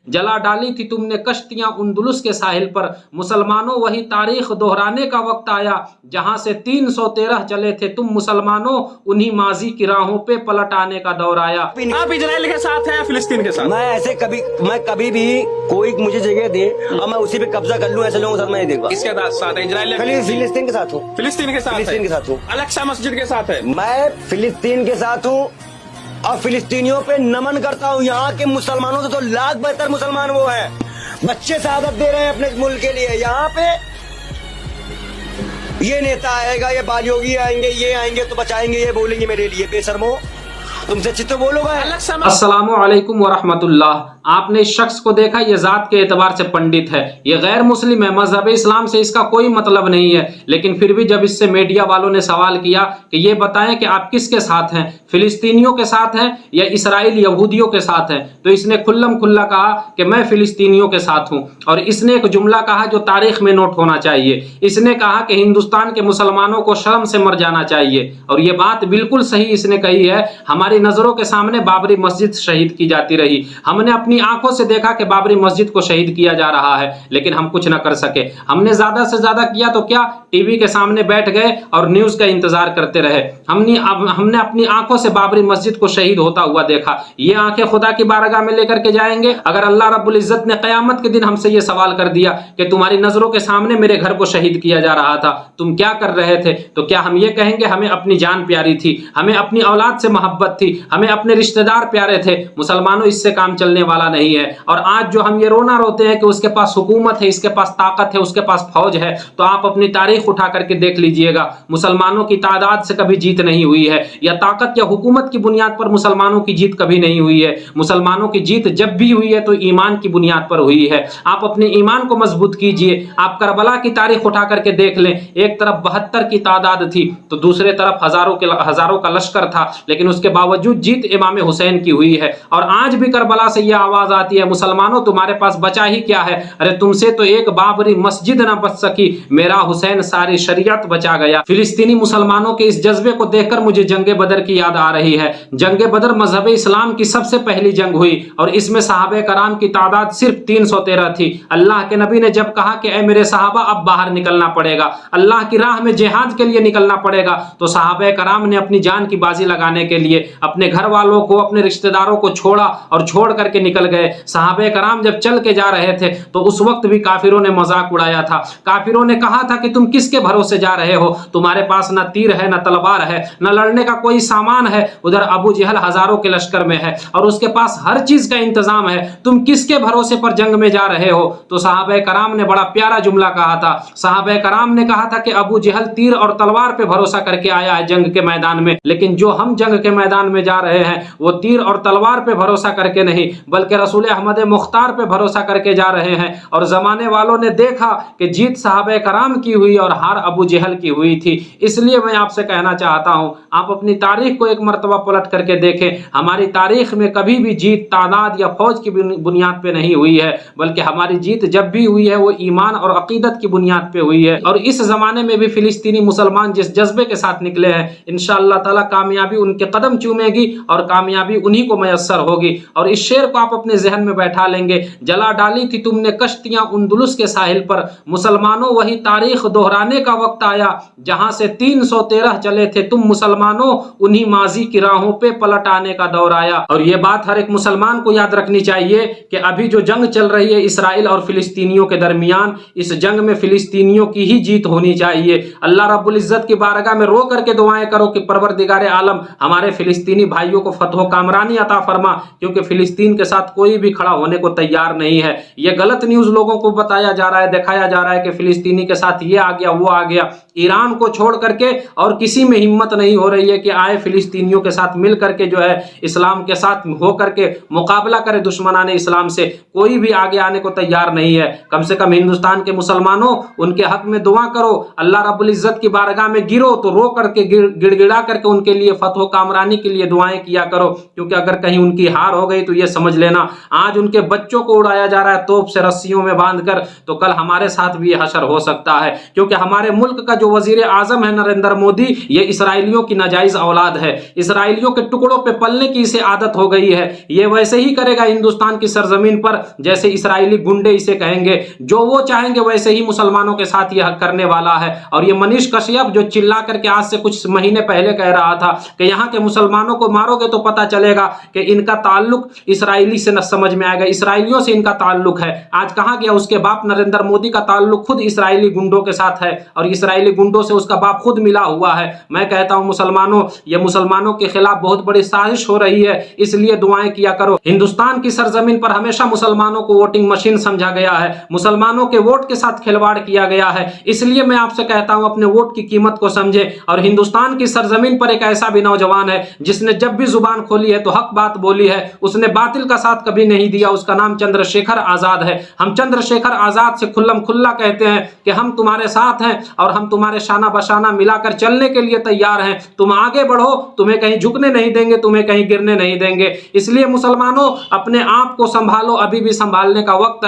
जला डाली थी तुमने कश्तियां उंदुलुस के साहिल पर, मुसलमानों वही तारीख दोहराने का वक्त आया, जहां से 313 चले थे तुम मुसलमानों, उन्हीं माजी की राहों पे पलट आने का दौर आया। आप इजराइल के साथ हैं फिलिस्तीन के साथ? मैं कभी भी कोई मुझे जगह दे और मैं उसी पे कब्जा कर लूं, ऐसे लोगों के साथ मैं नहीं देखूंगा। किसके साथ है? इजराइल फिलिस्तीन के साथ हूँ। फिलिस्तीन के साथ हूँ। अल-अक्सा मस्जिद के साथ है। मैं फिलिस्तीन के साथ हूँ और फिलिस्तीनियों पे नमन करता हूँ। यहाँ के मुसलमानों से तो लाख बेहतर मुसलमान वो हैं। बच्चे शहादत दे रहे हैं अपने मुल्क के लिए। यहाँ पे ये नेता आएगा, ये बालियोगी आएंगे, ये आएंगे तो बचाएंगे, ये बोलेंगे मेरे लिए। बेशर्मो, तुमसे चित्तो बोलोगे। अस्सलामु अलैकुम वरहमतुल्लाह। आपने इस शख्स को देखा, ये जात के एतबार से पंडित है, ये गैर मुस्लिम है, मजहब इस्लाम से इसका कोई मतलब नहीं है, लेकिन फिर भी जब इससे मीडिया वालों ने सवाल किया कि ये बताएं कि आप किसके साथ हैं, फिलिस्तीनियों के साथ हैं या इसराइल यहूदियों के साथ हैं, तो इसने खुल्लम खुल्ला कहा कि मैं फिलिस्तीनियों के साथ हूं। और इसने एक जुमला कहा जो तारीख में नोट होना चाहिए। इसने कहा कि हिंदुस्तान के मुसलमानों को शर्म से मर जाना चाहिए, और ये बात बिल्कुल सही इसने कही है। हमारी नजरों के सामने बाबरी मस्जिद शहीद की जाती रही, हमने अपनी आंखों से देखा कि बाबरी मस्जिद को शहीद किया जा रहा है, लेकिन हम कुछ ना कर सके। हमने ज्यादा से ज्यादा किया तो क्या, टीवी के सामने बैठ गए और न्यूज का इंतजार करते रहे। हमने अपनी आंखों से बाबरी मस्जिद को शहीद होता हुआ देखा। ये आंखें खुदा की बारगाह में लेकर के जाएंगे। अगर अल्लाह रब्बुल इज्जत ने कयामत के दिन हमसे ये सवाल कर दिया कि तुम्हारी नजरों के सामने मेरे घर को शहीद किया जा रहा था, तुम क्या कर रहे थे, तो क्या हम ये कहेंगे हमें अपनी जान प्यारी थी, हमें अपनी औलाद से मोहब्बत थी, हमें अपने रिश्तेदार प्यारे थे? मुसलमानों, इससे काम चलने वाला नहीं है। और आज जो हम ये रोना रोते हैं कि उसके पास हुकूमत है, इसके पास ताकत है, उसके पास फौज है, तो आप अपनी तारीख उठा करके देख लीजिएगा, मुसलमानों की तादाद से कभी जीत नहीं हुई है, या ताकत या हुकूमत की बुनियाद पर मुसलमानों की जीत कभी नहीं हुई है। मुसलमानों की जीत जब भी हुई है तो ईमान की बुनियाद पर हुई है। आप अपने ईमान को मजबूत कीजिए। आप करबला की तारीख उठा करके देख लें, एक तरफ 72 की तादाद थी तो दूसरे तरफ हजारों का लश्कर था, लेकिन उसके बावजूद जीत इमाम हुसैन की हुई है। और आज भी करबला से यह आवाज आती है, मुसलमानों तुम्हारे पास बचा ही क्या है, अरे तुमसे तो एक बाबरी मस्जिद ना बच सकी, मेरा हुसैन सारी शरीयत बचा गया। फिलिस्तीनी मुसलमानों के इस जज्बे को देखकर मुझे जंगे बदर की याद आ रही है। जंगे बदर मजहब इस्लाम की सबसे पहली जंग हुई और इसमें सहाबे कराम की तादाद सिर्फ 313 थी। अल्लाह के नबी ने जब कहा कि ऐ मेरे सहाबा अब बाहर निकलना पड़ेगा, अल्लाह की राह में जिहाद के लिए निकलना पड़ेगा, तो सहाबे कराम ने अपनी जान की बाजी लगाने के लिए अपने घर वालों को, अपने रिश्तेदारों को छोड़ा और छोड़ करके निकल गए। सहाबे कराम जब चल के जा रहे थे तो उस वक्त भी काफिरों ने मजाक उड़ाया था। काफिरों ने कहा था कि तुम किसके भरोसे जा रहे हो, तुम्हारे पास ना तीर है, ना तलवार है, ना लड़ने का कोई सामान है, उधर अबू जहल हजारों के लश्कर में है और उसके पास हर चीज का इंतजाम है, तुम किसके भरोसे पर जंग में जा रहे हो? तो सहाबे कराम ने बड़ा प्यारा जुमला कहा था। सहाबे कराम ने कहा था कि अबू जहल तीर और तलवार पे भरोसा करके आया है जंग के मैदान में, लेकिन जो हम जंग के मैदान में जा रहे हैं वो तीर और तलवार पे भरोसा करके नहीं, बल्कि रसूल अहमद मुख्तार पे भरोसा करके जा रहे हैं। और जमाने वालों ने देखा कि जीत सहाबे कराम की हुई और हार अबू जहल की हुई थी। इसलिए मैं आपसे कहना चाहता हूं, आप अपनी तारीख को एक मर्तबा पलट करके देखें। हमारी तारीख में कभी भी जीत तादाद या फौज की बुनियाद पे नहीं हुई है, बल्कि हमारी जीत जब भी हुई है वो ईमान और अकीदत की बुनियाद पे हुई है। और इस जमाने में भी फिलिस्तीनी मुसलमान जिस जज्बे के साथ निकले हैं, इंशाअल्लाह ताला कामयाबी उनके कदम चूमेगी और कामयाबी उन्हीं को मैसर होगी। और इस शेर को आप अपने जहन में बैठा लेंगे, जला डाली थी तुमने कश्तियां उंदुलुस के साहिल पर, मुसलमानों वही तारीख दोहराने का वक्त आया, जहां से 313 चले थे तुम मुसलमानों, उन्हीं माजी की राहों पे पलट आने का दौर आया। और ये बात हर एक मुसलमान को याद रखनी चाहिए कि अभी जो जंग चल रही है इसराइल और फिलिस्तीनियों के दरमियान, इस जंग में फिलिस्तीनियों की ही जीत होनी चाहिए। अल्लाह रब्बुल इज्जत की बारगाह में रो करके दुआएं करो कि परवरदिगार आलम हमारे फिलिस्तीनी भाइयों को फतह कामरानी अता फरमा, क्योंकि फिलिस्तीन के साथ कोई भी खड़ा होने को तैयार नहीं है। ये गलत न्यूज लोगों को बताया जा रहा है, दिखाया जा रहा है कि फिलिस्तीनी के साथ ये आ गया वो आ गया। ईरान को छोड़ करके और किसी में हिम्मत नहीं हो रही है कि आए फिलिस्तीनियों के साथ मिल करके जो है इस्लाम के साथ हो करके मुकाबला करे दुश्मनाने इस्लाम से। कोई भी आगे आने को तैयार नहीं है। कम से कम हिंदुस्तान के मुसलमानों, उनके हक में दुआ करो, अल्लाह रब्बुल इज्जत की बारगाह में गिरो तो रो करके गिड़गिड़ा करके उनके लिए फतह कामरानी के लिए दुआएं किया करो, क्योंकि अगर कहीं उनकी हार हो गई तो ये समझ लेना आज उनके बच्चों को उड़ाया जा रहा है तोप से रस्सियों में बांधकर, तो कल हमारे साथ भी ये हशर हो सकता है। क्योंकि हमारे मुल्क का जो वजीर आजम है नरेंद्र मोदी, ये इसराइलियों की नाजायज औलाद है। इसराइलियों के टुकड़ों पे पलने की इसे आदत हो गई है। ये वैसे ही करेगा हिंदुस्तान की सरजमीन पर जैसे इसराइली गुंडे इसे कहेंगे, जो वो चाहेंगे वैसे ही मुसलमानों के साथ यह करने वाला है। और ये मनीष कश्यप जो चिल्ला करके आज से कुछ महीने पहले कह रहा था कि यहाँ के मुसलमानों को मारोगे तो पता चलेगा कि इनका ताल्लुक इसराइली से न समझ में आएगा, इसराइलियों से इनका ताल्लुक है। आज कहाँ गया? उसके बाप नरेंद्र मोदी का ताल्लुक खुद इसराइली गुंडों के साथ है और इसराइली गुंडों से उसका बाप खुद मिला हुआ है। मैं कहता हूं मुसलमानों, ये मुसलमानों के खिलाफ बहुत बड़ी साजिश हो रही है, इसलिए दुआएं किया करो। हिंदुस्तान की सरजमीन पर हमेशा मुसलमानों को वोटिंग मशीन समझा गया है, मुसलमानों के वोट के साथ खिलवाड़ किया गया है। इसलिए मैं आपसे कहता हूं अपने वोट की कीमत को समझे। और हिंदुस्तान की सरजमीन पर एक ऐसा भी नौजवान है जिसने जब भी जुबान खोली है तो हक बात बोली है, उसने बातिल का साथ कभी नहीं दिया। उसका नाम चंद्रशेखर आजाद है। हम चंद्रशेखर आजाद से खुल्लम खुल्ला कहते हैं कि हम तुम्हारे साथ हैं और हम तुम्हारे शाना बशाना मिलाकर चलने के लिए तैयार हैं। तुम आगे बढ़ो, तुम्हें कहीं झुकने नहीं देंगे, तुम्हें कहीं गिरने नहीं देंगे। इसलिए मुसलमानों अपने आप को संभालो, अभी भी संभालने का वक्त है।